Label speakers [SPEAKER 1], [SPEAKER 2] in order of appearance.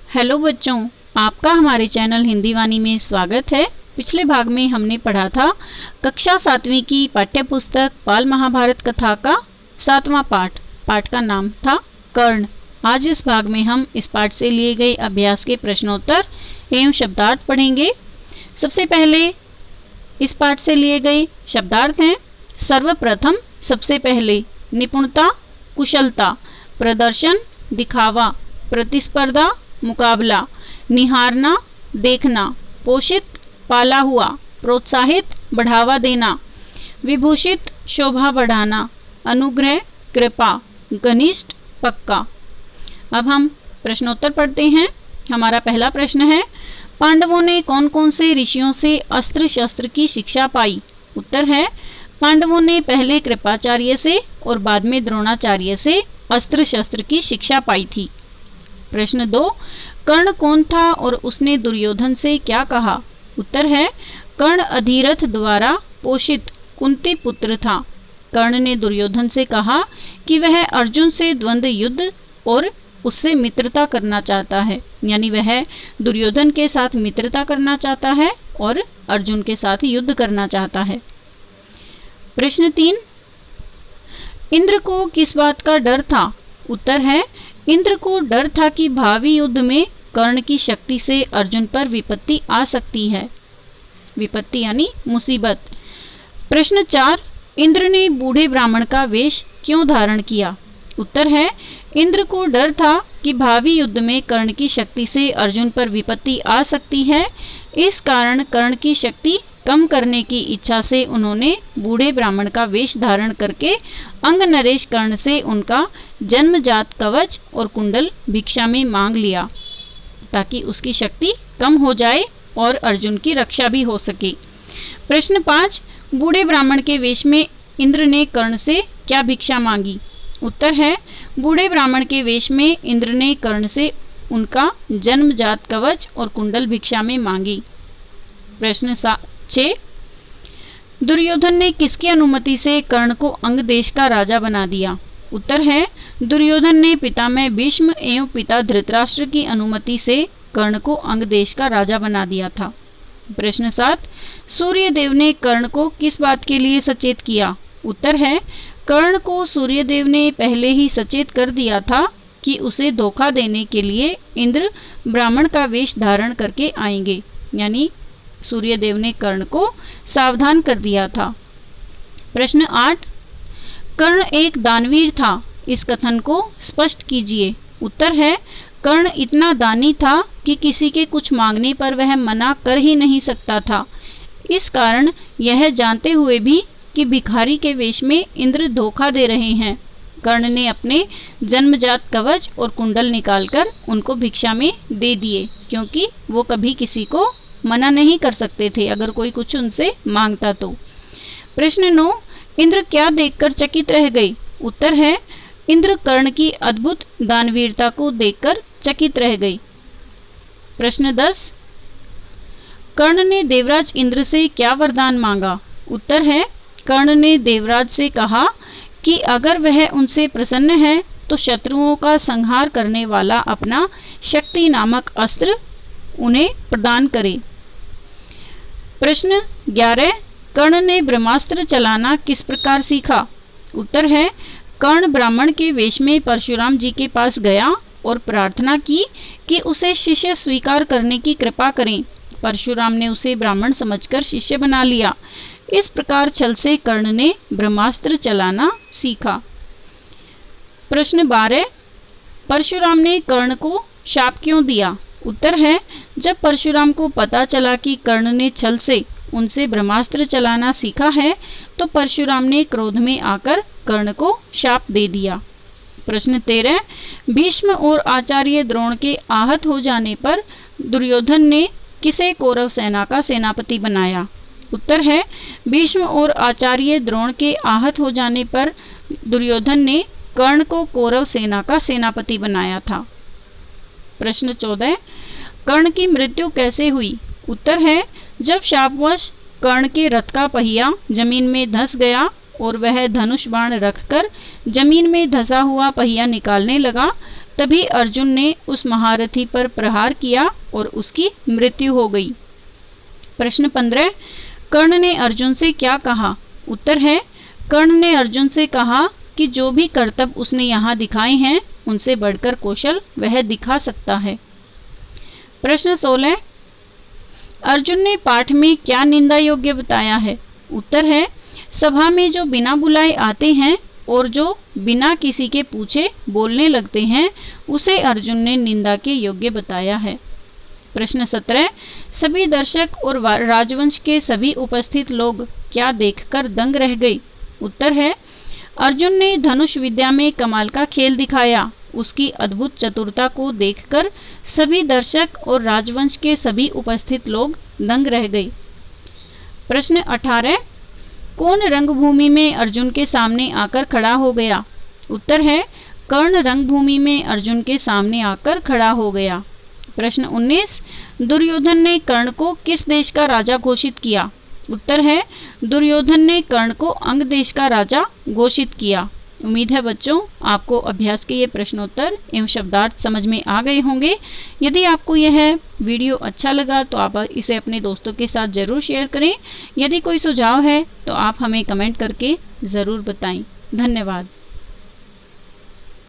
[SPEAKER 1] Hello बच्चों, आपका हमारे चैनल हिंदी वाणी में स्वागत है। पिछले भाग में हमने पढ़ा था कक्षा 7वीं की पाठ्य पुस्तक बाल महाभारत कथा का 7वां पाठ का नाम था कर्ण। आज इस भाग में हम इस पाठ से लिए गए अभ्यास के प्रश्नोत्तर एवं शब्दार्थ पढ़ेंगे। सबसे पहले इस पाठ से लिए गए शब्दार्थ हैं। सर्वप्रथम सबसे पहले निपुणता, कुशलता, प्रदर्शन, दिखावा, प्रतिस्पर्धा, मुकाबला, निहारना, देखना, पोषित, पाला हुआ, प्रोत्साहित, बढ़ावा देना, विभूषित, शोभा बढ़ाना, अनुग्रह, कृपा, घनिष्ठ, पक्का। अब हम प्रश्नोत्तर पढ़ते हैं। हमारा पहला प्रश्न है, पांडवों ने कौन कौन से ऋषियों से अस्त्र शस्त्र की शिक्षा पाई? उत्तर है, पांडवों ने पहले कृपाचार्य से और बाद में द्रोणाचार्य से अस्त्र शस्त्र की शिक्षा पाई थी। प्रश्न 2, कर्ण कौन था और उसने दुर्योधन से क्या कहा? उत्तर है, कर्ण अधिरथ द्वारा पोषित कुंती पुत्र था। कर्ण ने दुर्योधन से कहा कि वह अर्जुन से द्वंद्व युद्ध और उससे मित्रता करना चाहता है, यानी वह दुर्योधन के साथ मित्रता करना चाहता है और अर्जुन के साथ युद्ध करना चाहता है। प्रश्न 3, इंद्र को किस बात का डर था? उत्तर है, इंद्र को डर था कि भावी युद्ध में कर्ण की शक्ति से अर्जुन पर विपत्ति आ सकती है। विपत्ति यानी मुसीबत। प्रश्न 4, इंद्र ने बूढ़े ब्राह्मण का वेश क्यों धारण किया? उत्तर है, इंद्र को डर था कि भावी युद्ध में कर्ण की शक्ति से अर्जुन पर विपत्ति आ सकती है। इस कारण कर्ण की शक्ति कम करने की इच्छा से उन्होंने बूढ़े ब्राह्मण का वेश धारण करके अंग नरेश कर्ण से उनका जन्मजात कवच और कुंडल भिक्षा में मांग लिया, ताकि उसकी शक्ति कम हो जाए और अर्जुन की रक्षा भी हो सके। प्रश्न 5, बूढ़े ब्राह्मण के वेश में इंद्र ने कर्ण से क्या भिक्षा मांगी? उत्तर है, बूढ़े ब्राह्मण के वेश में इंद्र ने कर्ण से उनका जन्मजात कवच और कुंडल भिक्षा में मांगी। प्रश्न 6, दुर्योधन ने किसकी अनुमति से कर्ण को अंग देश का राजा बना दिया? उत्तर है, दुर्योधन ने पितामह भीष्म एवं पिता धृतराष्ट्र की अनुमति से कर्ण को अंग देश का राजा बना दिया था। प्रश्न 7, सूर्यदेव ने कर्ण को किस बात के लिए सचेत किया? उत्तर है, कर्ण को सूर्यदेव ने पहले ही सचेत कर दिया था कि उसे धोखा देने के लिए इंद्र ब्राह्मण का वेश धारण करके आएंगे, यानी सूर्यदेव ने कर्ण को सावधान कर दिया था। प्रश्न 8, कर्ण एक दानवीर था, इस कथन को स्पष्ट कीजिए। उत्तर है, कर्ण इतना दानी था कि किसी के कुछ मांगने पर वह मना कर ही नहीं सकता था। इस कारण यह जानते हुए भी कि भिखारी के वेश में इंद्र धोखा दे रहे हैं, कर्ण ने अपने जन्मजात कवच और कुंडल निकालकर उनको भिक्षा में दे दिए, क्योंकि वो कभी किसी को मना नहीं कर सकते थे अगर कोई कुछ उनसे मांगता तो। प्रश्न 9, इंद्र क्या देखकर चकित रह गए? उत्तर है, इंद्र कर्ण की अद्भुत दानवीरता को देखकर चकित रह गए। प्रश्न 10, कर्ण ने देवराज इंद्र से क्या वरदान मांगा? उत्तर है, कर्ण ने देवराज से कहा कि अगर वह उनसे प्रसन्न है तो शत्रुओं का संहार करने वाला अपना शक्ति नामक अस्त्र उन्हें प्रदान करे। प्रश्न 11, कर्ण ने ब्रह्मास्त्र चलाना किस प्रकार सीखा? उत्तर है, कर्ण ब्राह्मण के वेश में परशुराम जी के पास गया और प्रार्थना की कि उसे शिष्य स्वीकार करने की कृपा करें। परशुराम ने उसे ब्राह्मण समझकर शिष्य बना लिया। इस प्रकार छल से कर्ण ने ब्रह्मास्त्र चलाना सीखा। प्रश्न 12, परशुराम ने कर्ण को शाप क्यों दिया? उत्तर है, जब परशुराम को पता चला कि कर्ण ने छल से उनसे ब्रह्मास्त्र चलाना सीखा है तो परशुराम ने क्रोध में आकर कर्ण को शाप दे दिया। प्रश्न 13, भीष्म और आचार्य द्रोण के आहत हो जाने पर दुर्योधन ने किसे कौरव सेना का सेनापति बनाया? उत्तर है, भीष्म और आचार्य द्रोण के आहत हो जाने पर दुर्योधन ने कर्ण को कौरव सेना का सेनापति बनाया था। प्रश्न 14, कर्ण की मृत्यु कैसे हुई? उत्तर है, जब शापवश कर्ण के रथ का पहिया जमीन में धंस गया और वह धनुष बाण रखकर जमीन में धंसा हुआ पहिया निकालने लगा तभी अर्जुन ने उस महारथी पर प्रहार किया और उसकी मृत्यु हो गई। प्रश्न 15, कर्ण ने अर्जुन से क्या कहा? उत्तर है, कर्ण ने अर्जुन से कहा कि जो भी करतब उसने यहाँ दिखाए हैं उनसे बढ़कर कौशल वह दिखा सकता है। प्रश्न 16, अर्जुन ने पाठ में क्या निंदा योग्य बताया है? उत्तर है, सभा में जो बिना बुलाए आते हैं और जो बिना किसी के पूछे बोलने लगते हैं उसे अर्जुन ने निंदा के योग्य बताया है। प्रश्न 17, सभी दर्शक और राजवंश के सभी उपस्थित लोग क्या देखकर दंग रह गए? उत्तर है, अर्जुन ने धनुष विद्या में कमाल का खेल दिखाया। उसकी अद्भुत चतुरता को देखकर सभी दर्शक और राजवंश के सभी उपस्थित लोग दंग रह गए। प्रश्न 18, कौन रंगभूमि में अर्जुन के सामने आकर खड़ा हो गया? उत्तर है, कर्ण रंगभूमि में अर्जुन के सामने आकर खड़ा हो गया। प्रश्न 19, दुर्योधन ने कर्ण को किस देश का राजा घोषित किया? उत्तर है, दुर्योधन ने कर्ण को अंग देश का राजा घोषित किया। उम्मीद है बच्चों आपको अभ्यास के ये प्रश्नोत्तर एवं शब्दार्थ समझ में आ गए होंगे। यदि आपको यह वीडियो अच्छा लगा तो आप इसे अपने दोस्तों के साथ ज़रूर शेयर करें। यदि कोई सुझाव है तो आप हमें कमेंट करके ज़रूर बताएं। धन्यवाद।